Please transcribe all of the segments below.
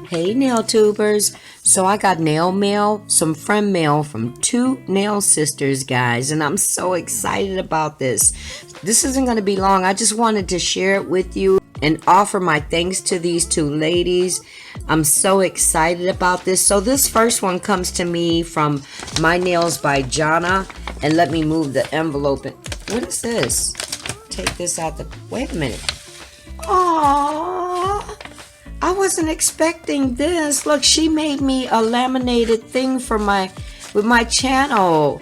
Hey nail tubers. So I got nail mail, some friend mail from two nail sisters, guys, and I'm so excited about this. This isn't going to be long. I just wanted to share it with you and offer my thanks to these two ladies. I'm so excited about this. So this first one comes to me from My Nails by Johna, and let me move the envelope. What is this? Take this out the, wait a minute. Aww. I wasn't expecting this. Look, she made me a laminated thing for with my channel.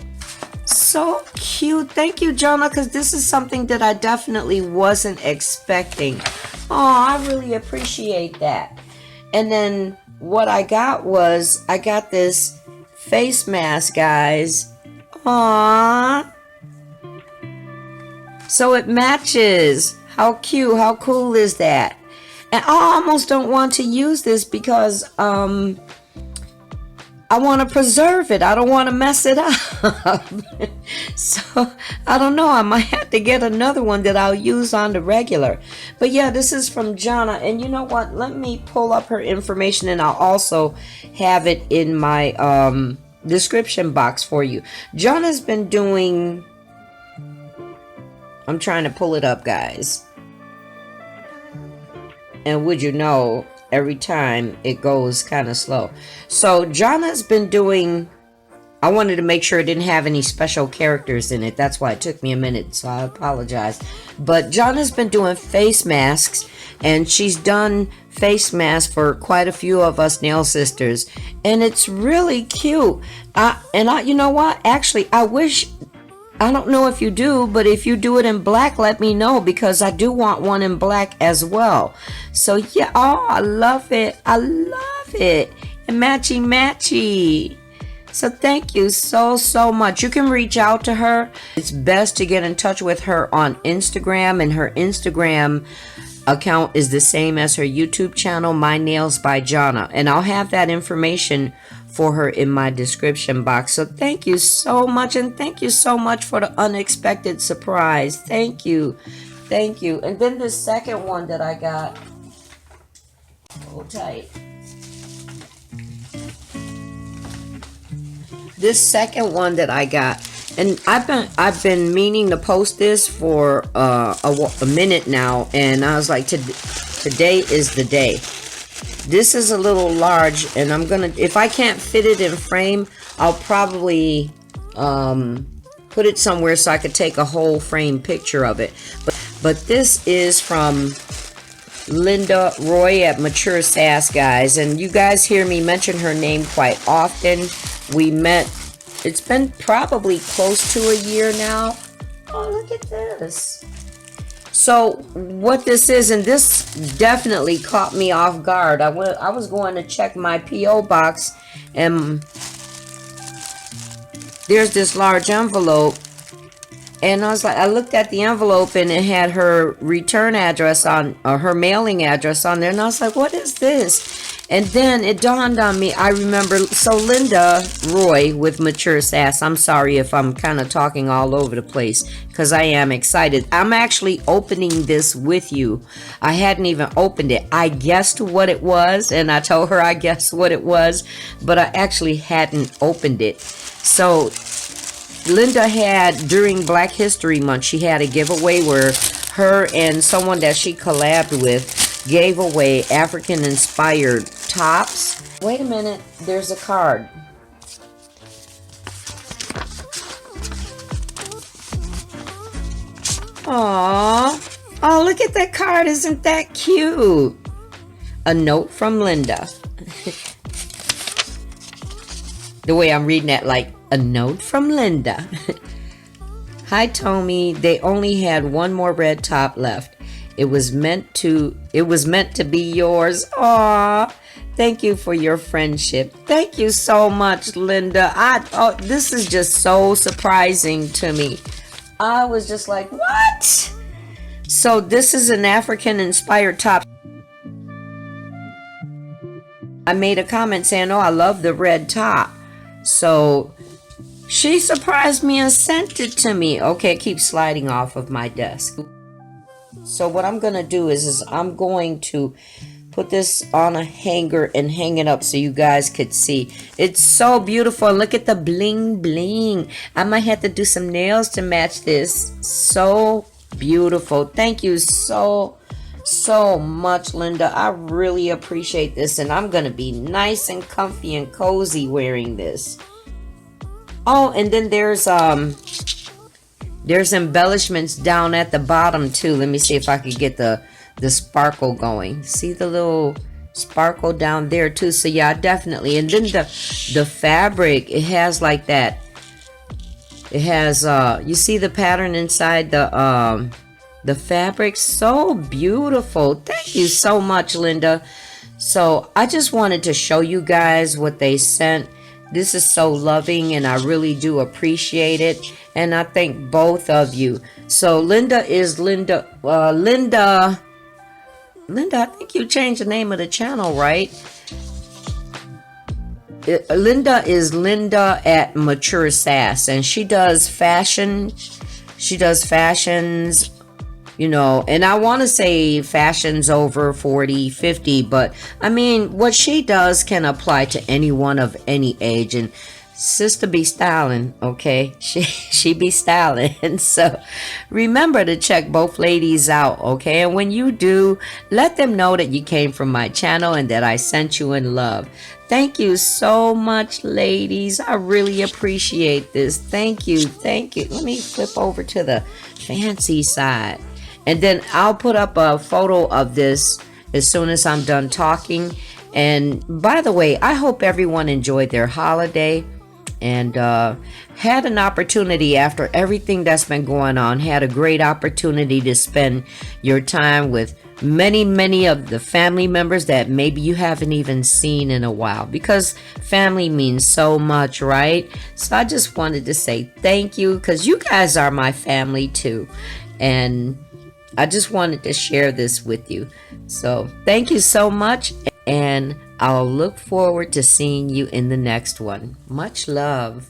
So cute. Thank you, Johna, because this is something that I definitely wasn't expecting. Oh, I really appreciate that. And then what I got was, I got this face mask, guys. Aww. So it matches. How cute. How cool is that? And I almost don't want to use this because I want to preserve it. I don't want to mess it up. So I don't know. I might have to get another one that I'll use on the regular. But yeah, this is from Johna. And you know what? Let me pull up her information and I'll also have it in my description box for you. Johna's been doing... I'm trying to pull it up, guys. And would you know, every time it goes kind of slow. So Johna's been doing, I wanted to make sure it didn't have any special characters in it. That's why it took me a minute, so I apologize. But Johna's been doing face masks, and she's done face masks for quite a few of us nail sisters. And it's really cute. You know what? Actually, I don't know if you do, but if you do it in black, let me know, because I do want one in black as well. So yeah, oh, I love it. I love it. And matchy matchy. So thank you so much. You can reach out to her. It's best to get in touch with her on Instagram, and her Instagram account is the same as her YouTube channel, My Nails by Johna. And I'll have that information for her in my description box. So thank you so much, and thank you so much for the unexpected surprise. Thank you. Thank you. And then the second one that I got, hold tight. This second one that I got, and I've been meaning to post this for a minute now, and I was like, today is the day. This is a little large, and I'm gonna, if I can't fit it in frame, I'll probably put it somewhere so I could take a whole frame picture of it. But this is from Linda Roy at Mature Sass, guys, and you guys hear me mention her name quite often. We met, it's been probably close to a year now. Oh, look at this. So what this is, and this definitely caught me off guard. I was going to check my P.O. box, and there's this large envelope, and I was like, I looked at the envelope and it had her return address on, or her mailing address on there, and I was like, what is this? And then it dawned on me, I remember, so Linda Roy with Mature Sass, I'm sorry if I'm kind of talking all over the place, because I am excited. I'm actually opening this with you. I hadn't even opened it. I guessed what it was, and I told her I guessed what it was, but I actually hadn't opened it. So Linda had, during Black History Month, she had a giveaway where her and someone that she collabed with gave away African-inspired tops. Wait a minute, there's a card. Aww. Oh, look at that card. Isn't that cute? A note from Linda. The way I'm reading that, like, a note from Linda. Hi, Tommy. They only had one more red top left. It was meant to be yours. Aw, thank you for your friendship. Thank you so much, Linda. This is just so surprising to me. I was just like, what? So this is an African-inspired top. I made a comment saying, oh, I love the red top. So she surprised me and sent it to me. Okay, it keeps sliding off of my desk. So what I'm going to do is I'm going to put this on a hanger and hang it up so you guys could see. It's so beautiful. Look at the bling bling. I might have to do some nails to match this. So beautiful. Thank you so much, Linda. I really appreciate this, and I'm gonna be nice and comfy and cozy wearing this. Oh, and then there's embellishments down at the bottom too. Let me see if I could get the sparkle going. See the little sparkle down there too. So yeah, definitely. And then the fabric, it has like that. It has you see the pattern inside the fabric. So beautiful. Thank you so much, Linda. So I just wanted to show you guys what they sent. This is so loving, and I really do appreciate it, and I thank both of you. So Linda is Linda, I think you changed the name of the channel, right? Linda is Linda at Mature Sass, and she does fashion. She does fashions, you know, and I want to say fashions over 40, 50, but I mean, what she does can apply to anyone of any age. And sister be styling, okay? She be styling. So remember to check both ladies out, okay? And when you do, let them know that you came from my channel and that I sent you in love. Thank you so much, ladies. I really appreciate this. Thank you. Thank you. Let me flip over to the fancy side. And then I'll put up a photo of this as soon as I'm done talking. And by the way, I hope everyone enjoyed their holiday and had an opportunity after everything that's been going on, had a great opportunity to spend your time with many of the family members that maybe you haven't even seen in a while, because family means so much, right? So I just wanted to say thank you, because you guys are my family too. And I just wanted to share this with you. So thank you so much, and I'll look forward to seeing you in the next one. Much love.